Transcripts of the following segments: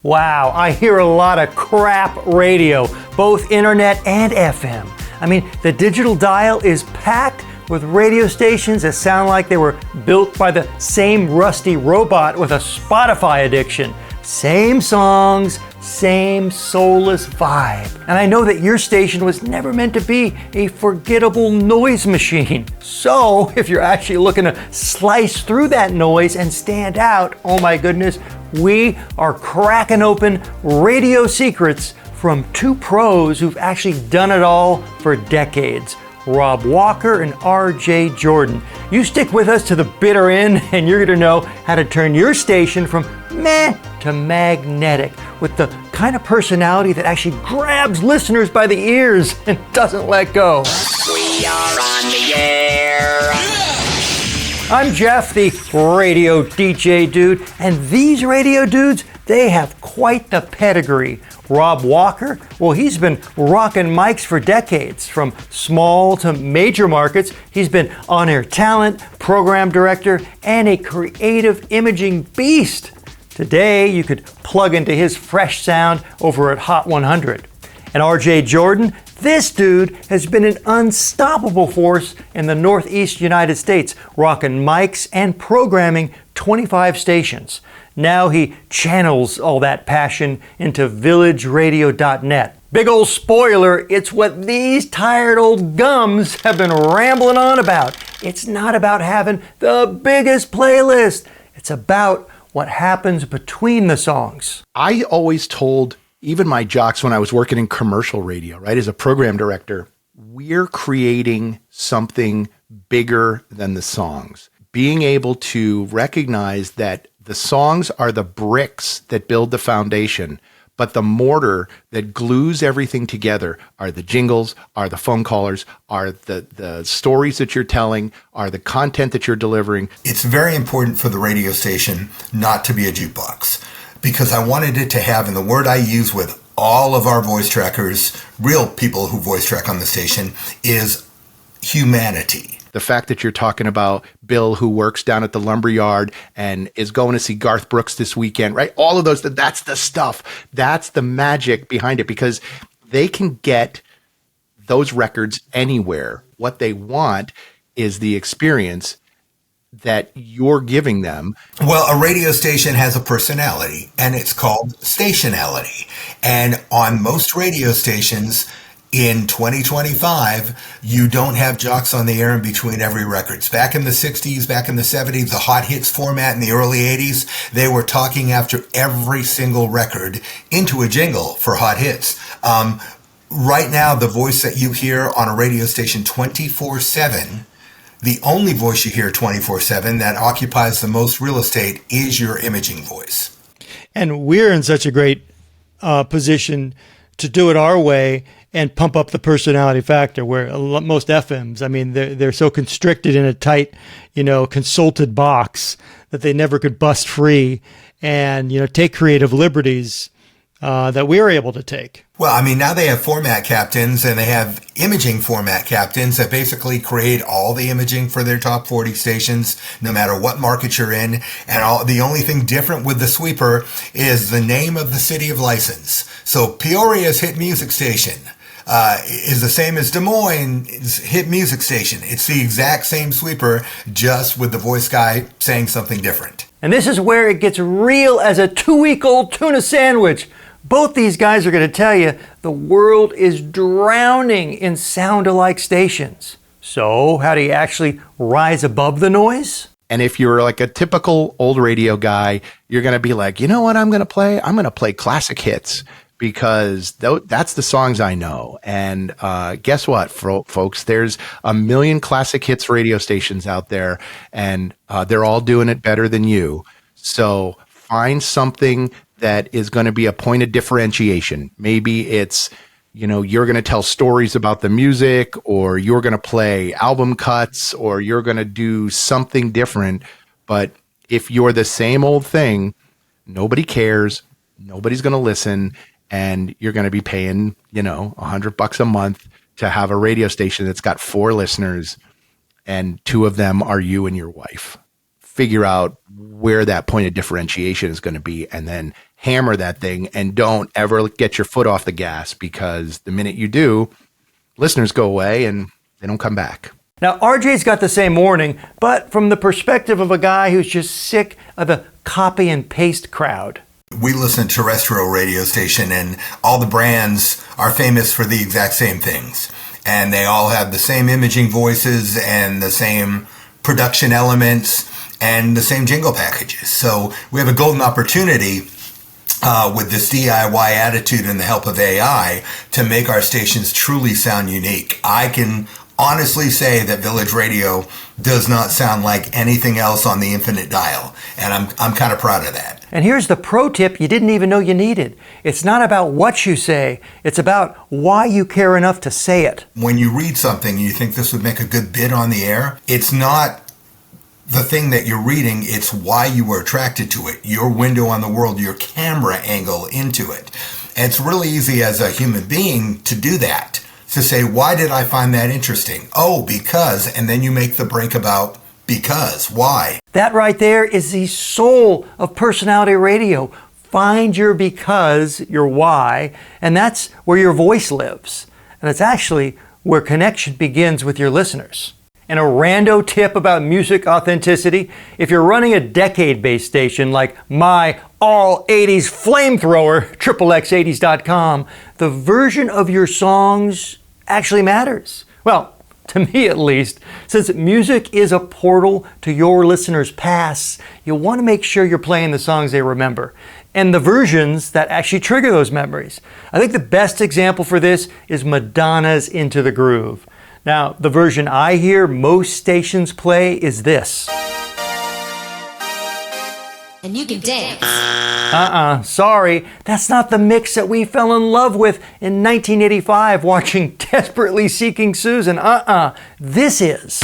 Wow, I hear a lot of crap radio, both internet and FM. I mean, the digital dial is packed with radio stations that sound like they were built by the same rusty robot with a Spotify addiction. Same songs, same soulless vibe. And I know that your station was never meant to be a forgettable noise machine. So if you're actually looking to slice through that noise and stand out, oh my goodness, we are cracking open radio secrets from two pros who've actually done it all for decades. Rob Walker and RJ Jordan. You stick with us to the bitter end and you're going to know how to turn your station from meh to magnetic with the kind of personality that actually grabs listeners by the ears and doesn't let go. We are on the air. I'm Jeff, the radio DJ dude, and these radio dudes, they have quite the pedigree. Rob Walker, well, he's been rocking mics for decades, from small to major markets. He's been on-air talent, program director, and a creative imaging beast. Today, you could plug into his fresh sound over at Hot 100. And RJ Jordan, this dude has been an unstoppable force in the Northeast United States, rocking mics and programming 25 stations. Now he channels all that passion into villageradio.net. Big old spoiler, it's what these tired old gums have been rambling on about. It's not about having the biggest playlist. It's about what happens between the songs. I always told even my jocks when I was working in commercial radio, right, as a program director, we're creating something bigger than the songs. Being able to recognize that the songs are the bricks that build the foundation, but the mortar that glues everything together are the jingles, are the phone callers, are the stories that you're telling, are the content that you're delivering. It's very important for the radio station not to be a jukebox, because I wanted it to have, and the word I use with all of our voice trackers, real people who voice track on the station, is humanity. The fact that you're talking about Bill, who works down at the lumberyard and is going to see Garth Brooks this weekend, right? All of those, that's the stuff. That's the magic behind it, because they can get those records anywhere. What they want is the experience that you're giving them. Well, a radio station has a personality, and it's called stationality. And on most radio stations in 2025, you don't have jocks on the air in between every record. Back in the 60s, back in the 70s, the hot hits format in the early 80s, they were talking after every single record into a jingle for hot hits. Right now, the voice that you hear on a radio station 24/7, the only voice you hear 24/7 that occupies the most real estate is your imaging voice. And we're in such a great position to do it our way and pump up the personality factor, where most FMs, I mean, they're so constricted in a tight, consulted box that they never could bust free and, take creative liberties that we were able to take. Well, I mean, now they have format captains, and they have imaging format captains that basically create all the imaging for their top 40 stations, no matter what market you're in. And the only thing different with the sweeper is the name of the city of license. So Peoria's hit music station is the same as Des Moines' hit music station. It's the exact same sweeper, just with the voice guy saying something different. And this is where it gets real as a 2-week-old tuna sandwich. Both these guys are going to tell you the world is drowning in sound-alike stations. So how do you actually rise above the noise? And if you're like a typical old radio guy, you're going to be like, you know what I'm going to play? I'm going to play classic hits, because that's the songs I know. And guess what, folks? There's a million classic hits radio stations out there, and they're all doing it better than you. So find something that is going to be a point of differentiation. Maybe it's, you're going to tell stories about the music, or you're going to play album cuts, or you're going to do something different. But if you're the same old thing, nobody cares. Nobody's going to listen. And you're going to be paying, $100 a month to have a radio station that's got 4 listeners, and 2 of them are you and your wife. Figure out where that point of differentiation is going to be, and then hammer that thing and don't ever get your foot off the gas, because the minute you do, listeners go away and they don't come back. Now, RJ's got the same warning, but from the perspective of a guy who's just sick of the copy and paste crowd. We listen to terrestrial radio station, and all the brands are famous for the exact same things. And they all have the same imaging voices and the same production elements and the same jingle packages. So we have a golden opportunity with this DIY attitude and the help of AI to make our stations truly sound unique. I can honestly say that Village Radio does not sound like anything else on the infinite dial, and I'm kind of proud of that. And here's the pro tip you didn't even know you needed. It's not about what you say, it's about why you care enough to say it. When you read something and you think this would make a good bit on the air, it's not the thing that you're reading, it's why you were attracted to it, your window on the world, your camera angle into it. And it's really easy as a human being to do that, to say, why did I find that interesting? Oh, because, and then you make the break about because, why? That right there is the soul of personality radio. Find your because, your why, and that's where your voice lives. And it's actually where connection begins with your listeners. And a rando tip about music authenticity: if you're running a decade-based station like my all 80s flamethrower, XXX80s.com, the version of your songs actually matters. Well, to me at least, since music is a portal to your listeners' pasts, you want to make sure you're playing the songs they remember and the versions that actually trigger those memories. I think the best example for this is Madonna's Into the Groove. Now, the version I hear most stations play is this. And you can dance. Sorry, that's not the mix that we fell in love with in 1985 watching Desperately Seeking Susan. This is.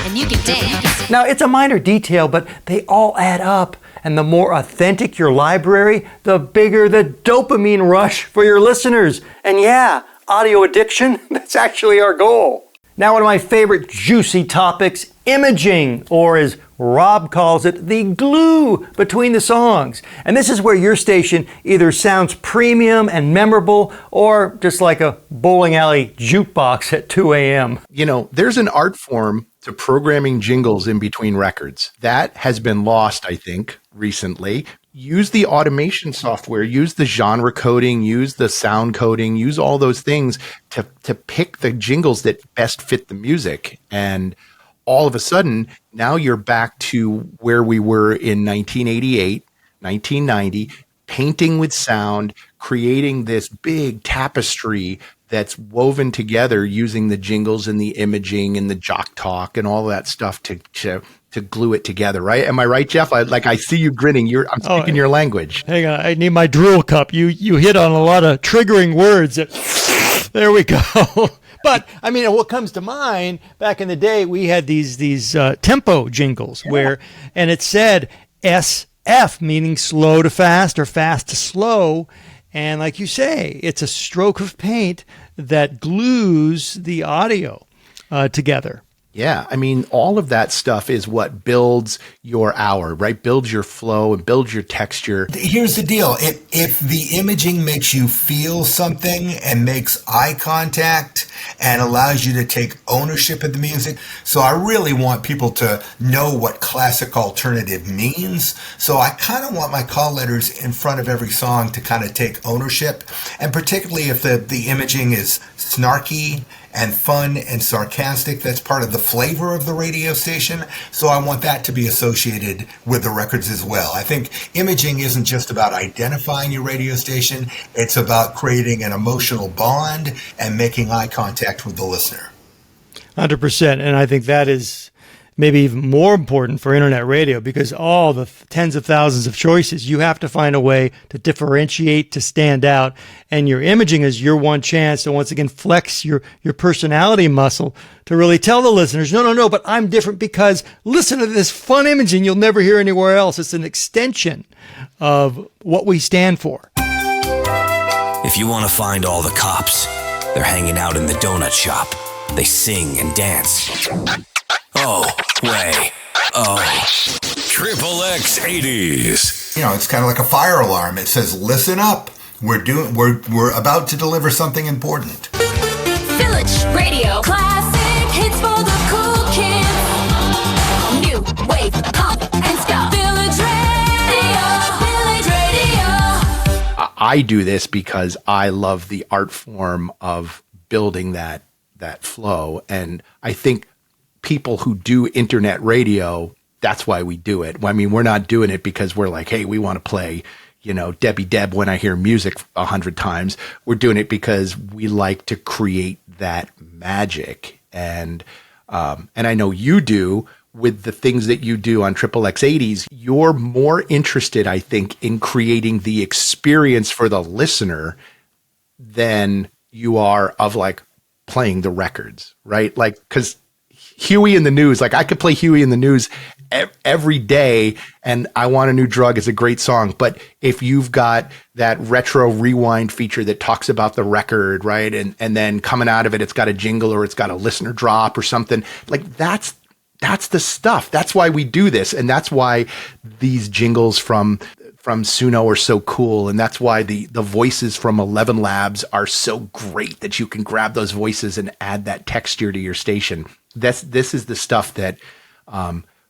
And you can dance. Now, it's a minor detail, but they all add up. And the more authentic your library, the bigger the dopamine rush for your listeners. And yeah, audio addiction, that's actually our goal. Now, one of my favorite juicy topics, imaging, or as Rob calls it, the glue between the songs. And this is where your station either sounds premium and memorable or just like a bowling alley jukebox at 2 a.m. You know, there's an art form to programming jingles in between records. That has been lost, I think, recently. Use the automation software, use the genre coding, use the sound coding, use all those things to pick the jingles that best fit the music. And all of a sudden, now you're back to where we were in 1988, 1990, painting with sound, creating this big tapestry that's woven together using the jingles and the imaging and the jock talk and all that stuff to glue it together, right? Am I right, Jeff? I see you grinning. I'm speaking your language. Hang on, I need my drill cup. You hit on a lot of triggering words. There we go. But I mean, what comes to mind? Back in the day, we had these tempo jingles and it said SF, meaning slow to fast or fast to slow. And like you say, it's a stroke of paint that glues the audio together. Yeah, I mean, all of that stuff is what builds your hour, right? Builds your flow and builds your texture. Here's the deal. If the imaging makes you feel something and makes eye contact and allows you to take ownership of the music. So I really want people to know what classic alternative means. So I kind of want my call letters in front of every song to kind of take ownership. And particularly if the imaging is snarky and fun and sarcastic, that's part of the flavor of the radio station. So I want that to be associated with the records as well. I think imaging isn't just about identifying your radio station, it's about creating an emotional bond and making eye contact with the listener. 100%. And I think that is maybe even more important for internet radio, because all the tens of thousands of choices, you have to find a way to differentiate, to stand out. And your imaging is your one chance to once again flex your personality muscle to really tell the listeners, no, but I'm different because listen to this fun imaging you'll never hear anywhere else. It's an extension of what we stand for. If you want to find all the cops, they're hanging out in the donut shop. They sing and dance. Oh, wait, Triple X 80s. You know, it's kind of like a fire alarm. It says, listen up. We're about to deliver something important. Village Radio. Classic hits for the cool kids. New wave, pop, and ska. Village Radio. Village Radio. I do this because I love the art form of building that flow. And I think people who do internet radio, that's why we do it. I mean, we're not doing it because we're like, hey, we want to play, you know, Debbie Deb when I hear music 100 times. We're doing it because we like to create that magic. And I know you do with the things that you do on Triple X 80s. You're more interested, I think, in creating the experience for the listener than you are of like playing the records, right? Like, because Huey in the News, like I could play Huey in the News every day, and I Want a New Drug is a great song. But if you've got that retro rewind feature that talks about the record, right, and then coming out of it, it's got a jingle or it's got a listener drop or something, like that's the stuff. That's why we do this, and that's why these jingles from Suno are so cool, and that's why the voices from 11 Labs are so great that you can grab those voices and add that texture to your station. This is the stuff that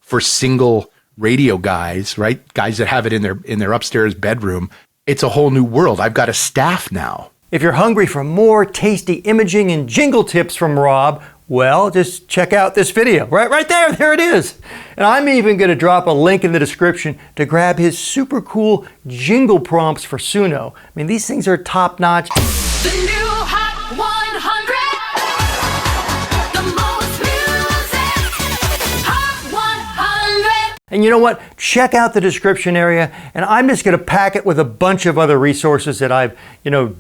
for single radio guys, right? Guys that have it in their upstairs bedroom, it's a whole new world. I've got a staff now. If you're hungry for more tasty imaging and jingle tips from Rob, well, just check out this video. Right there. There it is. And I'm even going to drop a link in the description to grab his super cool jingle prompts for Suno. I mean, these things are top notch. The new Hot 100. The most music. Hot 100. And you know what? Check out the description area, and I'm just going to pack it with a bunch of other resources that I've,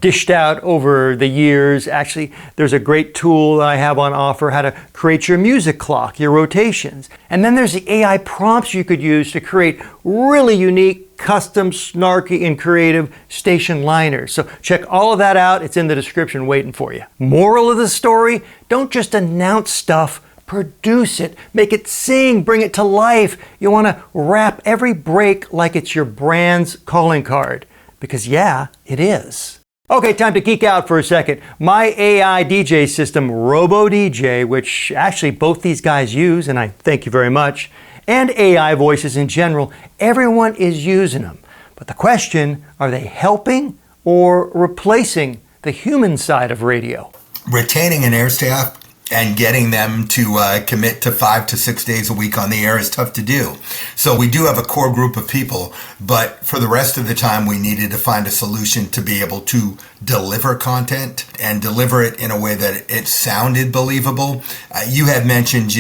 dished out over the years. Actually, there's a great tool that I have on offer, how to create your music clock, your rotations. And then there's the AI prompts you could use to create really unique, custom, snarky, and creative station liners. So check all of that out. It's in the description waiting for you. Moral of the story, don't just announce stuff. Produce it, make it sing, bring it to life. You want to wrap every break like it's your brand's calling card. Because yeah, it is. Okay, time to geek out for a second. My AI DJ system, RadioDJ, which actually both these guys use, and I thank you very much, and AI voices in general, everyone is using them. But the question, are they helping or replacing the human side of radio? Retaining an air staff and getting them to commit to 5 to 6 days a week on the air is tough to do. So we do have a core group of people, but for the rest of the time, we needed to find a solution to be able to deliver content and deliver it in a way that it sounded believable. You had mentioned,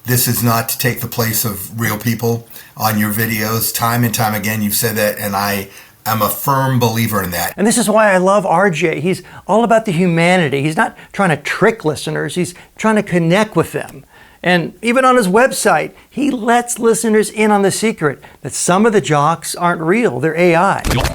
this is not to take the place of real people on your videos. Time and time again, you've said that, and I'm a firm believer in that. And this is why I love RJ. He's all about the humanity. He's not trying to trick listeners. He's trying to connect with them. And even on his website, he lets listeners in on the secret that some of the jocks aren't real. They're AI. Village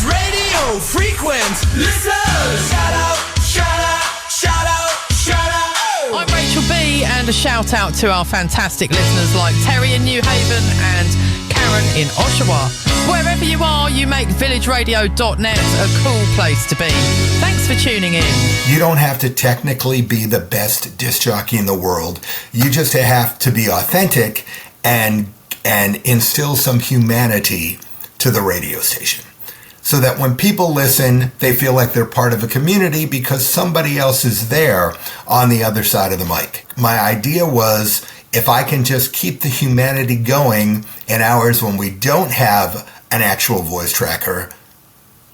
Radio Frequent Listeners. Shout out, shout out, shout out, shout out. I'm Rachel B, and a shout out to our fantastic listeners like Terry in New Haven and Karen in Oshawa. Wherever you are, you make villageradio.net a cool place to be. Thanks for tuning in. You don't have to technically be the best disc jockey in the world. You just have to be authentic and instill some humanity to the radio station, so that when people listen, they feel like they're part of a community because somebody else is there on the other side of the mic. My idea was, if I can just keep the humanity going in hours when we don't have an actual voice tracker,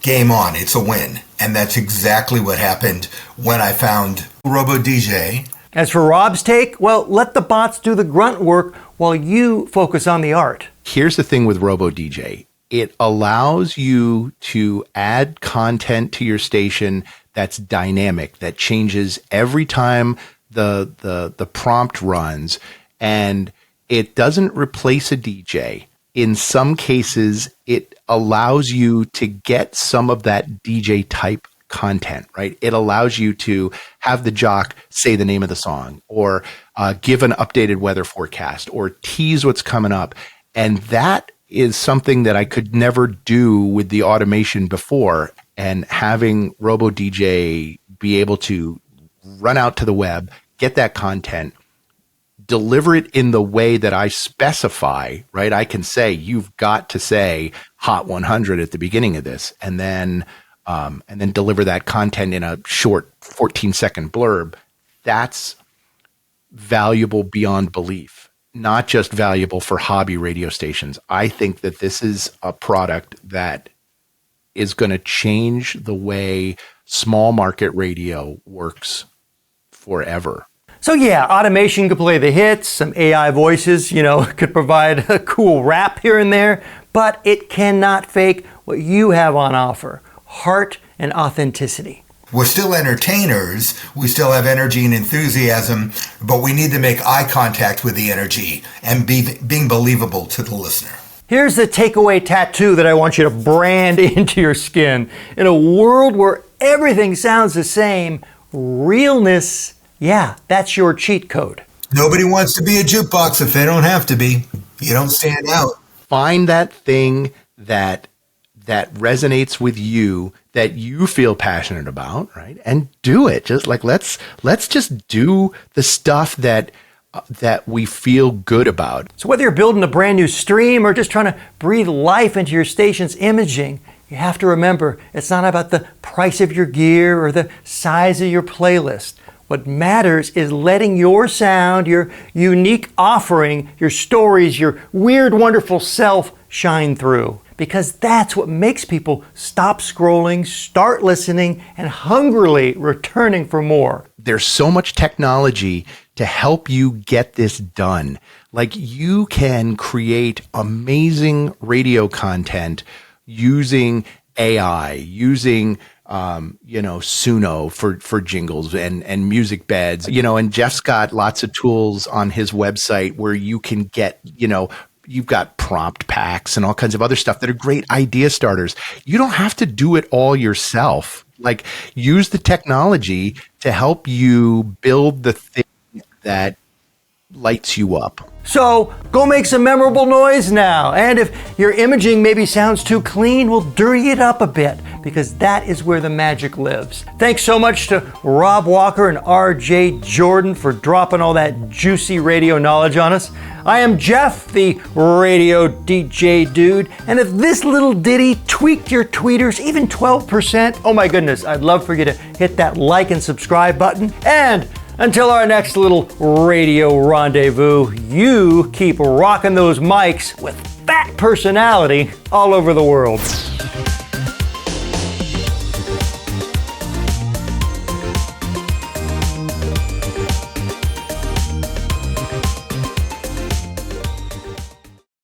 game on, it's a win. And that's exactly what happened when I found RadioDJ. As for Rob's take, well, let the bots do the grunt work while you focus on the art. Here's the thing with RadioDJ. It allows you to add content to your station that's dynamic, that changes every time the prompt runs, and it doesn't replace a DJ. In some cases, it allows you to get some of that DJ type content, right? It allows you to have the jock say the name of the song, or give an updated weather forecast, or tease what's coming up. And that is something that I could never do with the automation before. And having RoboDJ be able to run out to the web, get that content, deliver it in the way that I specify, right? I can say, you've got to say Hot 100 at the beginning of this, and then deliver that content in a short 14-second blurb. That's valuable beyond belief, not just valuable for hobby radio stations. I think that this is a product that is going to change the way small market radio works forever. So yeah, automation could play the hits, some AI voices, could provide a cool rap here and there, but it cannot fake what you have on offer, heart and authenticity. We're still entertainers, we still have energy and enthusiasm, but we need to make eye contact with the energy and being believable to the listener. Here's the takeaway tattoo that I want you to brand into your skin. In a world where everything sounds the same, realness, yeah, that's your cheat code. Nobody wants to be a jukebox if they don't have to be. You don't stand out. Find that thing that resonates with you, that you feel passionate about, right? And do it. Just like let's just do the stuff that we feel good about. So whether you're building a brand new stream or just trying to breathe life into your station's imaging, you have to remember it's not about the price of your gear or the size of your playlist. What matters is letting your sound, your unique offering, your stories, your weird, wonderful self shine through. Because that's what makes people stop scrolling, start listening, and hungrily returning for more. There's so much technology to help you get this done. Like, you can create amazing radio content using AI, using Suno for jingles and music beds, and Jeff's got lots of tools on his website where you can get, you've got prompt packs and all kinds of other stuff that are great idea starters. You don't have to do it all yourself. Like, use the technology to help you build the thing that lights you up. So go make some memorable noise now. And if your imaging maybe sounds too clean, well, dirty it up a bit, because that is where the magic lives. Thanks so much to Rob Walker and RJ Jordan for dropping all that juicy radio knowledge on us. I am Jeff, the radio DJ dude. And if this little ditty tweaked your tweeters even 12%, oh my goodness, I'd love for you to hit that like and subscribe button. And until our next little radio rendezvous, you keep rocking those mics with fat personality all over the world.